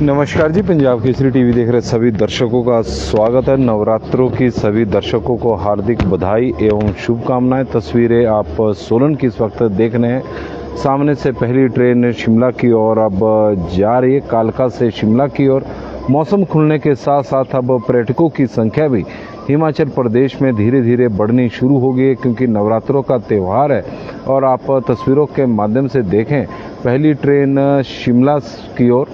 नमस्कार जी, पंजाब केसरी टीवी देख रहे सभी दर्शकों का स्वागत है। नवरात्रों की सभी दर्शकों को हार्दिक बधाई एवं शुभकामनाएं। तस्वीरें आप सोलन की इस वक्त देख रहे हैं। सामने से पहली ट्रेन शिमला की ओर अब जा रही है, कालका से शिमला की ओर। मौसम खुलने के साथ साथ अब पर्यटकों की संख्या भी हिमाचल प्रदेश में धीरे धीरे बढ़नी शुरू हो गई है, क्योंकि नवरात्रों का त्यौहार है। और आप तस्वीरों के माध्यम से देखें, पहली ट्रेन शिमला की ओर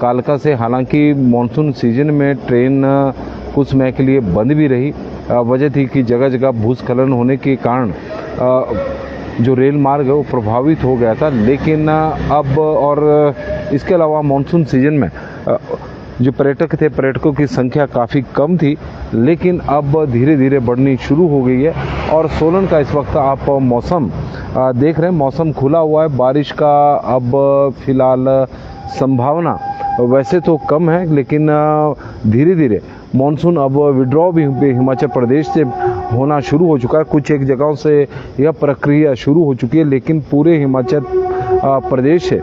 कालका से। हालांकि मानसून सीजन में ट्रेन कुछ समय के लिए बंद भी रही। वजह थी कि जगह जगह भूस्खलन होने के कारण जो रेल मार्ग है वो प्रभावित हो गया था। लेकिन अब और इसके अलावा मानसून सीजन में जो पर्यटकों की संख्या काफ़ी कम थी, लेकिन अब धीरे धीरे बढ़नी शुरू हो गई है। और सोलन का इस वक्त आप मौसम देख रहे हैं, मौसम खुला हुआ है। बारिश का अब फिलहाल संभावना वैसे तो कम है, लेकिन धीरे धीरे मानसून अब विड्रॉ भी हिमाचल प्रदेश से होना शुरू हो चुका है। कुछ एक जगहों से यह प्रक्रिया शुरू हो चुकी है, लेकिन पूरे हिमाचल प्रदेश से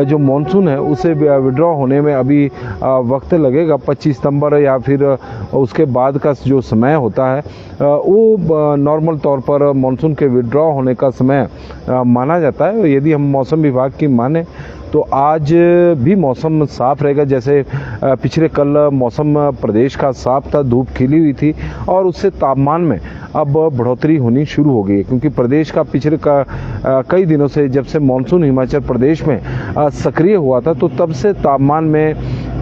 जो मानसून है उसे विड्रॉ होने में अभी वक्त लगेगा। 25 सितंबर या फिर उसके बाद का जो समय होता है वो नॉर्मल तौर पर मानसून के विड्रॉ होने का समय माना जाता है। यदि हम मौसम विभाग की माने तो आज भी मौसम साफ रहेगा। जैसे पिछले कल मौसम प्रदेश का साफ था, धूप खिली हुई थी, और उससे तापमान में अब बढ़ोतरी होनी शुरू हो गई है। क्योंकि प्रदेश का पिछले कई दिनों से, जब से मानसून हिमाचल प्रदेश में सक्रिय हुआ था, तो तब से तापमान में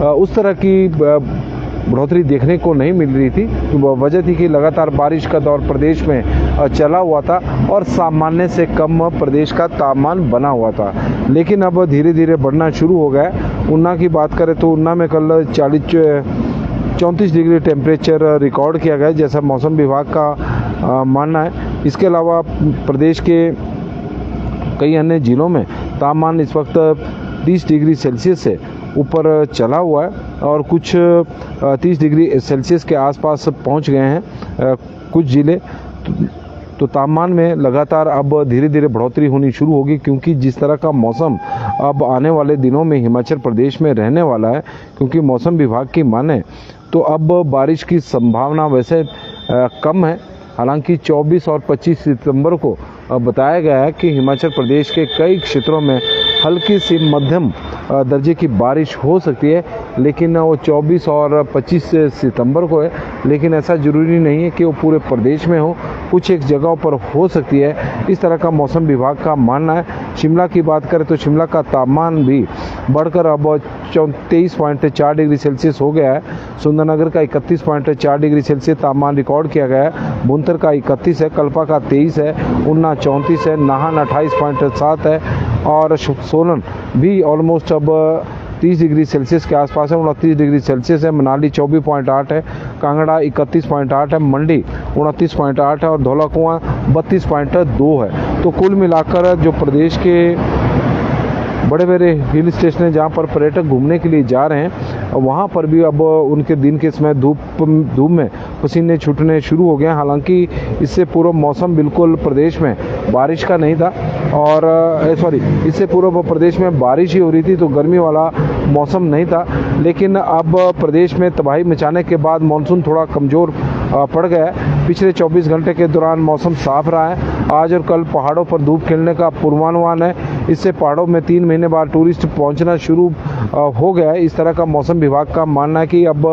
उस तरह की बढ़ोतरी देखने को नहीं मिल रही थी। वजह थी कि लगातार बारिश का दौर प्रदेश में चला हुआ था और सामान्य से कम प्रदेश का तापमान बना हुआ था। लेकिन अब धीरे धीरे बढ़ना शुरू हो गया। ऊना की बात करें तो ऊना में कल 34 डिग्री टेम्परेचर रिकॉर्ड किया गया, जैसा मौसम विभाग का मानना है। इसके अलावा प्रदेश के कई अन्य जिलों में तापमान इस वक्त 30 डिग्री सेल्सियस से ऊपर चला हुआ है, और कुछ 30 डिग्री सेल्सियस के आसपास पहुंच गए हैं कुछ ज़िले। तो तापमान में लगातार अब धीरे धीरे बढ़ोतरी होनी शुरू होगी, क्योंकि जिस तरह का मौसम अब आने वाले दिनों में हिमाचल प्रदेश में रहने वाला है। क्योंकि मौसम विभाग की माने तो अब बारिश की संभावना वैसे कम है। हालांकि 24 और 25 सितंबर को बताया गया है कि हिमाचल प्रदेश के कई क्षेत्रों में हल्की सी मध्यम दर्जे की बारिश हो सकती है, लेकिन वो 24 और 25 सितंबर को है। लेकिन ऐसा ज़रूरी नहीं है कि वो पूरे प्रदेश में हो, कुछ एक जगहों पर हो सकती है, इस तरह का मौसम विभाग का मानना है। शिमला की बात करें तो शिमला का तापमान भी बढ़कर अब 23.4 डिग्री सेल्सियस हो गया है। सुंदरनगर का 31.4 डिग्री सेल्सियस तापमान रिकॉर्ड किया गया है। बुनतर का 31 है, कल्पा का 23 है, ऊना 34 है, नाहन 28.7 है, और सोलन भी ऑलमोस्ट अब 30 डिग्री सेल्सियस के आसपास है, 29 डिग्री सेल्सियस है। मनाली 24.8 है, कांगड़ा 31.8 है, मंडी 29.8 है, और धौलाकुआं 32.2 है। तो कुल मिलाकर जो प्रदेश के बड़े बड़े हिल स्टेशन हैं जहाँ पर पर्यटक घूमने के लिए जा रहे हैं, वहाँ पर भी अब उनके दिन के समय धूप में पसीने छूटने शुरू हो गए हैं। हालांकि इससे पूर्व मौसम बिल्कुल प्रदेश में बारिश का नहीं था, और इससे पूर्व प्रदेश में बारिश ही हो रही थी, तो गर्मी वाला मौसम नहीं था। लेकिन अब प्रदेश में तबाही मचाने के बाद मानसून थोड़ा कमज़ोर पड़ गया है। पिछले 24 घंटे के दौरान मौसम साफ रहा है। आज और कल पहाड़ों पर धूप खिलने का पूर्वानुमान है। इससे पहाड़ों में 3 महीने बाद टूरिस्ट पहुंचना शुरू हो गया है। इस तरह का मौसम विभाग का मानना है कि अब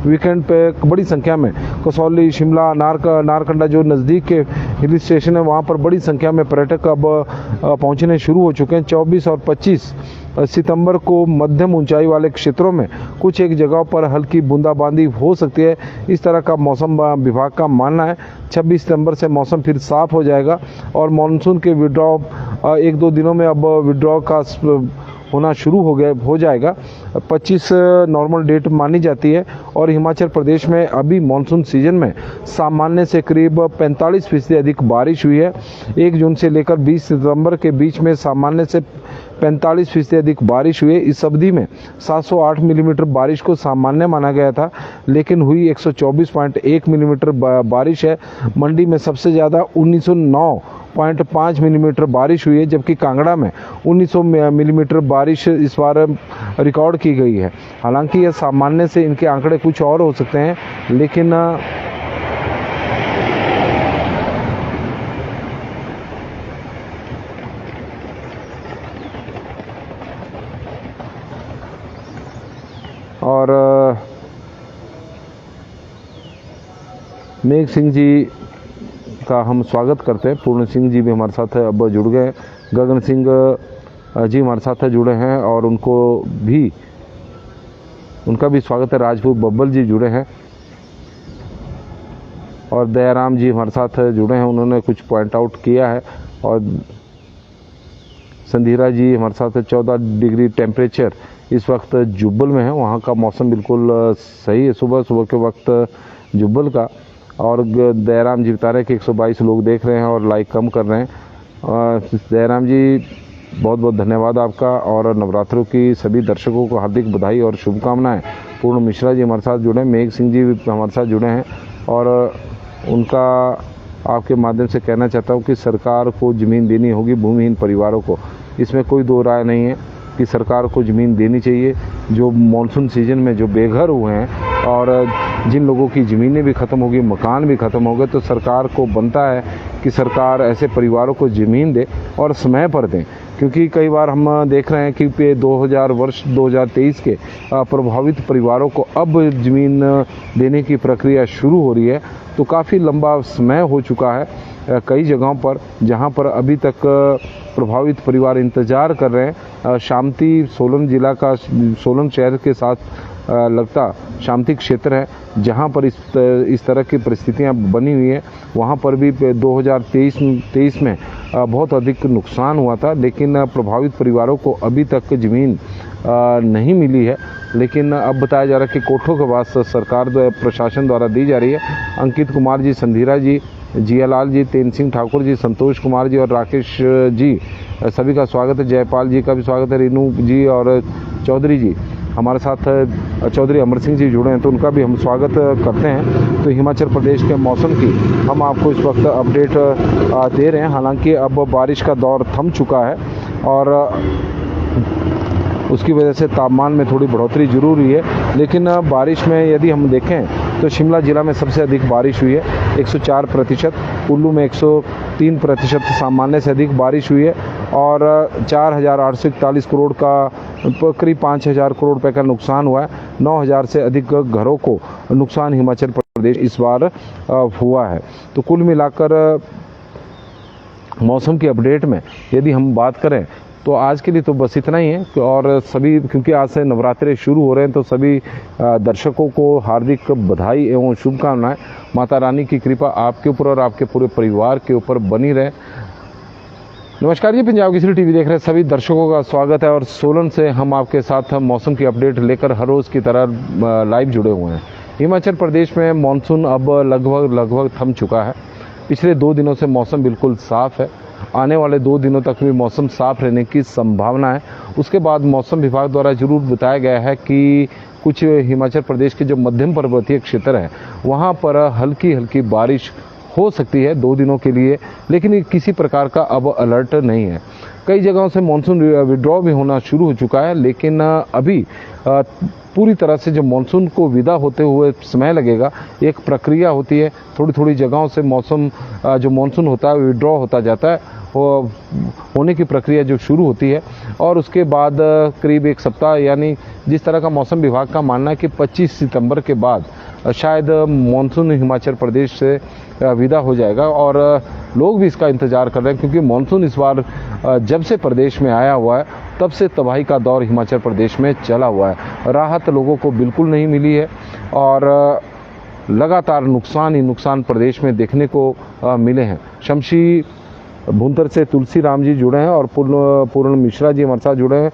वीकेंड पे बड़ी संख्या में कसौली, शिमला, नारकंडा जो नज़दीक के हिल स्टेशन है, वहाँ पर बड़ी संख्या में पर्यटक अब पहुँचने शुरू हो चुके हैं। 24 और 25 सितंबर को मध्यम ऊंचाई वाले क्षेत्रों में कुछ एक जगहों पर हल्की बूंदाबांदी हो सकती है, इस तरह का मौसम विभाग का मानना है। 26 सितंबर से मौसम फिर साफ हो जाएगा, और मानसून के विड्रॉ 1-2 दिनों में अब विड्रॉ का होना शुरू हो जाएगा। 25 नॉर्मल डेट मानी जाती है, और हिमाचल प्रदेश में अभी मानसून सीजन में सामान्य से करीब 45% अधिक बारिश हुई है। 1 जून से लेकर 20 सितंबर के बीच में सामान्य से 45% अधिक बारिश हुई है। इस अवधि में 708 मिलीमीटर बारिश को सामान्य माना गया था, लेकिन हुई 124.1 मिलीमीटर बारिश है। मंडी में सबसे ज़्यादा 19.5 मिलीमीटर बारिश हुई है, जबकि कांगड़ा में 1900 मिलीमीटर बारिश इस बार रिकॉर्ड की गई है। हालांकि यह सामान्य से इनके आंकड़े कुछ और हो सकते हैं, लेकिन और मेघ सिंह जी का हम स्वागत करते हैं। पूर्ण सिंह जी भी हमारे साथ अब जुड़ गए, गगन सिंह जी हमारे साथ जुड़े हैं और उनका भी स्वागत है। राजपूत बब्बल जी जुड़े हैं और दयाराम जी हमारे साथ जुड़े हैं, उन्होंने कुछ पॉइंट आउट किया है। और संधीरा जी हमारे साथ 14 डिग्री टेम्परेचर इस वक्त जुब्बल में है, वहाँ का मौसम बिल्कुल सही है सुबह के वक्त जुब्बल का। और दयाराम जी बता रहे हैं कि 122 लोग देख रहे हैं और लाइक कम कर रहे हैं। दयाराम जी बहुत बहुत धन्यवाद आपका, और नवरात्रों की सभी दर्शकों को हार्दिक बधाई और शुभकामनाएं। पूर्ण मिश्रा जी हमारे साथ जुड़े हैं, मेघ सिंह जी भी हमारे साथ जुड़े हैं, और उनका आपके माध्यम से कहना चाहता हूं कि सरकार को ज़मीन देनी होगी भूमिहीन परिवारों को। इसमें कोई दो राय नहीं है कि सरकार को ज़मीन देनी चाहिए। जो मानसून सीजन में जो बेघर हुए हैं और जिन लोगों की ज़मीनें भी ख़त्म होगी, मकान भी ख़त्म हो गए, तो सरकार को बनता है कि सरकार ऐसे परिवारों को ज़मीन दे और समय पर दें। क्योंकि कई बार हम देख रहे हैं कि 2023 के प्रभावित परिवारों को अब ज़मीन देने की प्रक्रिया शुरू हो रही है। तो काफ़ी लंबा समय हो चुका है कई जगहों पर, जहां पर अभी तक प्रभावित परिवार इंतज़ार कर रहे हैं। शामती सोलन जिला का, सोलन शहर के साथ लगता शामती क्षेत्र है, जहां पर इस तरह की परिस्थितियां बनी हुई है। वहां पर भी 2023 में बहुत अधिक नुकसान हुआ था, लेकिन प्रभावित परिवारों को अभी तक ज़मीन नहीं मिली है। लेकिन अब बताया जा रहा है कि कोठों के बाद सरकार प्रशासन द्वारा दी जा रही है। अंकित कुमार जी, संधीरा जी, जियालाल जी, तेन सिंह ठाकुर जी, संतोष कुमार जी और राकेश जी, सभी का स्वागत है। जयपाल जी का भी स्वागत है। रेनू जी और चौधरी जी हमारे साथ, चौधरी अमर सिंह जी जुड़े हैं, तो उनका भी हम स्वागत करते हैं। तो हिमाचल प्रदेश के मौसम की हम आपको इस वक्त अपडेट दे रहे हैं। हालांकि अब बारिश का दौर थम चुका है और उसकी वजह से तापमान में थोड़ी बढ़ोतरी जरूर हुई है। लेकिन बारिश में यदि हम देखें तो शिमला जिला में सबसे अधिक बारिश हुई है, 104%। कुल्लू में 103% सामान्य से अधिक बारिश हुई है और 4,841 करोड़ का, करीब 5,000 करोड़ रुपए का नुकसान हुआ है। 9,000 से अधिक घरों को नुकसान हिमाचल प्रदेश इस बार हुआ है। तो कुल मिलाकर मौसम की अपडेट में यदि हम बात करें तो आज के लिए तो बस इतना ही है। और सभी, क्योंकि आज से नवरात्रे शुरू हो रहे हैं, तो सभी दर्शकों को हार्दिक बधाई एवं शुभकामनाएं। माता रानी की कृपा आपके ऊपर और आपके पूरे परिवार के ऊपर बनी रहे। नमस्कार जी, पंजाब केसरी टीवी देख रहे सभी दर्शकों का स्वागत है। और सोलन से हम आपके साथ मौसम की अपडेट लेकर हर रोज़ की तरह लाइव जुड़े हुए हैं। हिमाचल प्रदेश में मानसून अब लगभग थम चुका है। पिछले 2 दिनों से मौसम बिल्कुल साफ़ है। आने वाले 2 दिनों तक भी मौसम साफ रहने की संभावना है। उसके बाद मौसम विभाग द्वारा जरूर बताया गया है कि कुछ हिमाचल प्रदेश के जो मध्यम पर्वतीय क्षेत्र हैं वहाँ पर हल्की बारिश हो सकती है 2 दिनों के लिए, लेकिन किसी प्रकार का अब अलर्ट नहीं है। कई जगहों से मानसून विड्रॉ भी होना शुरू हो चुका है, लेकिन अभी पूरी तरह से जो मानसून को विदा होते हुए समय लगेगा। एक प्रक्रिया होती है, थोड़ी जगहों से मौसम जो मानसून होता है विड्रॉ होता जाता है, होने की प्रक्रिया जो शुरू होती है। और उसके बाद करीब 1 सप्ताह, यानी जिस तरह का मौसम विभाग का मानना है कि 25 सितंबर के बाद शायद मानसून हिमाचल प्रदेश से विदा हो जाएगा। और लोग भी इसका इंतज़ार कर रहे हैं, क्योंकि मानसून इस बार जब से प्रदेश में आया हुआ है तब से तबाही का दौर हिमाचल प्रदेश में चला हुआ है। राहत लोगों को बिल्कुल नहीं मिली है और लगातार नुकसान ही नुकसान प्रदेश में देखने को मिले हैं। शमशी भुंतर से तुलसी राम जी जुड़े हैं और पूर्ण मिश्रा जी हमारे साथ जुड़े हैं।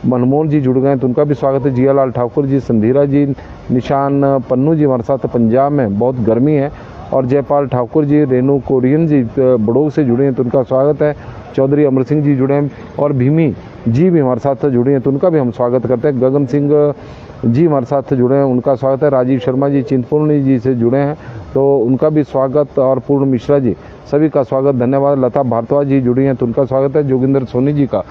मनमोहन जी जुड़ गए हैं, तो उनका भी स्वागत है। जियालाल ठाकुर जी, संधीरा जी, निशान पन्नू जी हमारे साथ। पंजाब में बहुत गर्मी है। और जयपाल ठाकुर जी, रेनू कोरियन जी बड़ोग से जुड़े हैं, तो उनका स्वागत है। चौधरी अमर सिंह जी जुड़े हैं और भीमी जी भी हमारे साथ जुड़े हैं, तो उनका भी हम स्वागत करते हैं। गगन सिंह जी हमारे साथ जुड़े हैं, उनका स्वागत है। राजीव शर्मा जी चिंतपूर्णी जी से जुड़े हैं, तो उनका भी स्वागत। और पूर्ण मिश्रा जी, सभी का स्वागत, धन्यवाद। लता भारद्वाज जी जुड़ी हैं, तो उनका स्वागत है। जोगिंदर सोनी जी का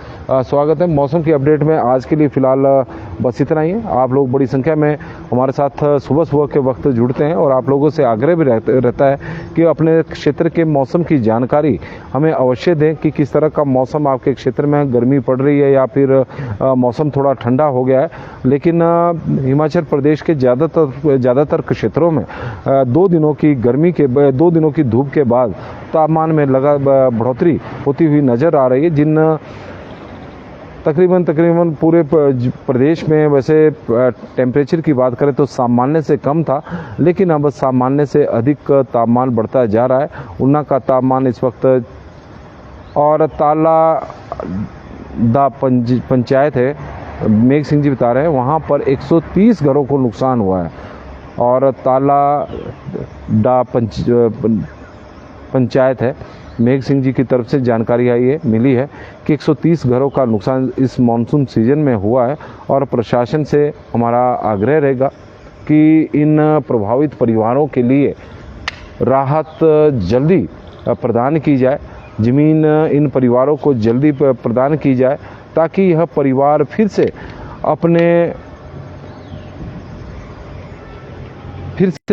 स्वागत है। मौसम की अपडेट में आज के लिए फ़िलहाल बस इतना ही है। आप लोग बड़ी संख्या में हमारे साथ सुबह सुबह के वक्त जुड़ते हैं, और आप लोगों से आग्रह भी रहता है कि अपने क्षेत्र के मौसम की जानकारी हमें अवश्य दें कि किस तरह का मौसम आपके क्षेत्र में, गर्मी पड़ रही है या फिर मौसम थोड़ा ठंडा हो गया है। लेकिन हिमाचल प्रदेश के ज़्यादातर क्षेत्रों में 2 दिनों की गर्मी के 2 दिनों की धूप के बाद तापमान में लगा बढ़ोतरी होती हुई नज़र आ रही है, जिन तकरीबन पूरे प्रदेश में वैसे टेम्परेचर की बात करें तो सामान्य से कम था, लेकिन अब सामान्य से अधिक तापमान बढ़ता जा रहा है। ऊना का तापमान इस वक्त, और ताला दा पंचायत है, मेघ सिंह जी बता रहे हैं, वहाँ पर 130 घरों को नुकसान हुआ है। और ताला डा पंचायत है, मेघ सिंह जी की तरफ से जानकारी मिली है कि 130 घरों का नुकसान इस मानसून सीजन में हुआ है। और प्रशासन से हमारा आग्रह रहेगा कि इन प्रभावित परिवारों के लिए राहत जल्दी प्रदान की जाए, ज़मीन इन परिवारों को जल्दी प्रदान की जाए, ताकि यह परिवार फिर से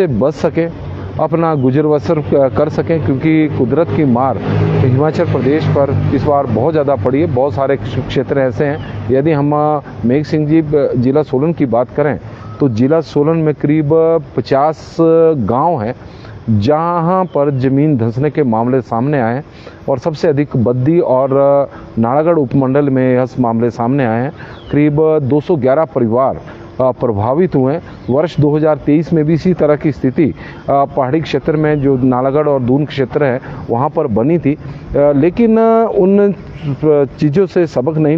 बच सके, अपना गुजर बसर कर सकें। क्योंकि कुदरत की मार हिमाचल प्रदेश पर इस बार बहुत ज़्यादा पड़ी है। बहुत सारे क्षेत्र ऐसे हैं, यदि हम मेघ सिंह जी जिला सोलन की बात करें तो जिला सोलन में करीब 50 गांव हैं जहां पर ज़मीन धंसने के मामले सामने आए हैं। और सबसे अधिक बद्दी और नालागढ़ उपमंडल में यह मामले सामने आए हैं। करीब 211 परिवार प्रभावित हुए। वर्ष 2023 में भी इसी तरह की स्थिति पहाड़ी क्षेत्र में, जो नालागढ़ और दून क्षेत्र है, वहाँ पर बनी थी। लेकिन उन चीज़ों से सबक नहीं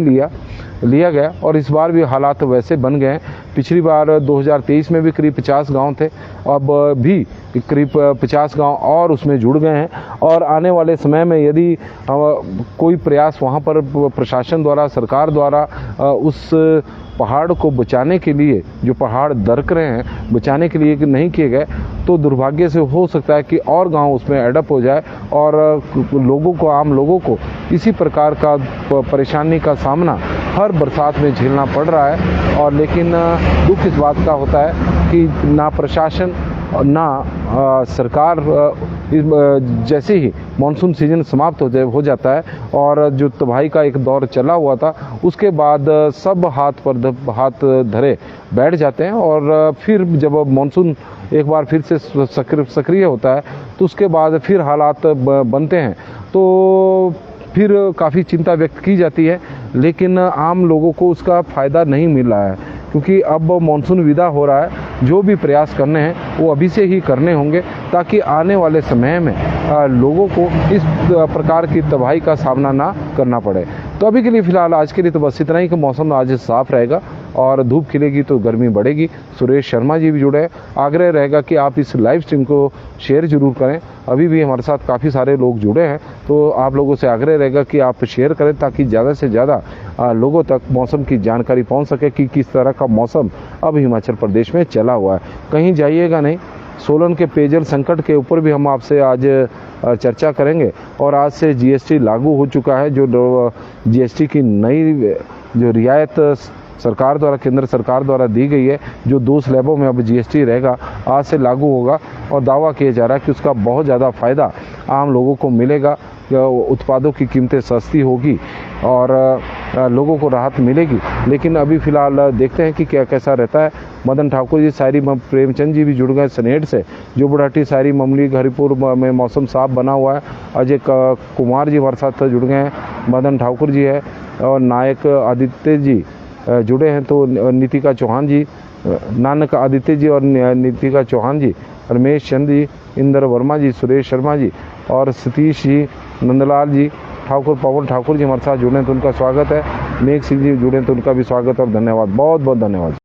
लिया गया, और इस बार भी हालात वैसे बन गए हैं। पिछली बार 2023 में भी करीब 50 गांव थे, अब भी करीब 50 गांव और उसमें जुड़ गए हैं। और आने वाले समय में यदि कोई प्रयास वहां पर प्रशासन द्वारा, सरकार द्वारा उस पहाड़ को बचाने के लिए, जो पहाड़ दरक रहे हैं, बचाने के लिए नहीं किए गए, तो दुर्भाग्य से हो सकता है कि और गांव उसमें एडप हो जाए, और लोगों को, आम लोगों को इसी प्रकार का परेशानी का सामना हर बरसात में झेलना पड़ रहा है। और लेकिन दुख इस बात का होता है कि ना प्रशासन और ना सरकार, जैसे ही मानसून सीजन समाप्त हो जाता है और जो तबाही का एक दौर चला हुआ था, उसके बाद सब हाथ धरे बैठ जाते हैं। और फिर जब मानसून एक बार फिर से सक्रिय होता है, तो उसके बाद फिर हालात बनते हैं, तो फिर काफ़ी चिंता व्यक्त की जाती है। लेकिन आम लोगों को उसका फ़ायदा नहीं मिल रहा है, क्योंकि अब मानसून विदा हो रहा है। जो भी प्रयास करने हैं वो अभी से ही करने होंगे, ताकि आने वाले समय में लोगों को इस प्रकार की तबाही का सामना ना करना पड़े। तो अभी के लिए फ़िलहाल आज के लिए तो बस इतना ही कि मौसम आज साफ़ रहेगा और धूप खिलेगी तो गर्मी बढ़ेगी। सुरेश शर्मा जी भी जुड़े हैं। आग्रह रहेगा कि आप इस लाइव स्ट्रीम को शेयर ज़रूर करें। अभी भी हमारे साथ काफ़ी सारे लोग जुड़े हैं, तो आप लोगों से आग्रह रहेगा कि आप शेयर करें, ताकि ज़्यादा से ज़्यादा लोगों तक मौसम की जानकारी पहुंच सके कि किस तरह का मौसम अब हिमाचल प्रदेश में चला हुआ है। कहीं जाइएगा नहीं। सोलन के पेयजल संकट के ऊपर भी हम आपसे आज चर्चा करेंगे। और आज से जीएसटी लागू हो चुका है। जो जीएसटी की नई जो रियायत सरकार द्वारा, केंद्र सरकार द्वारा दी गई है, जो 2 स्लैबों में अब जीएसटी रहेगा, आज से लागू होगा। और दावा किया जा रहा है कि उसका बहुत ज़्यादा फ़ायदा आम लोगों को मिलेगा। उत्पादों की कीमतें सस्ती होगी और लोगों को राहत मिलेगी। लेकिन अभी फ़िलहाल देखते हैं कि कैसा रहता है। मदन ठाकुर जी, शायरी प्रेमचंद जी भी जुड़ गए सनेट से। जो बुढ़ाटी, शायरी, ममली, हरिपुर में मौसम साफ बना हुआ है। अजय कुमार जी हमारे साथ जुड़ गए हैं। मदन ठाकुर जी है और नायक आदित्य जी जुड़े हैं। तो नीतिका चौहान जी, नानक आदित्य जी और नीतिका चौहान जी, रमेश चंद जी, इंद्र वर्मा जी, सुरेश शर्मा जी और सतीश जी, नंदलाल जी, ठाकुर पवन ठाकुर जी हमारे साथ जुड़े हैं, तो उनका स्वागत है। मेघ सिंह जी जुड़े हैं, तो उनका भी स्वागत और धन्यवाद, बहुत बहुत धन्यवाद।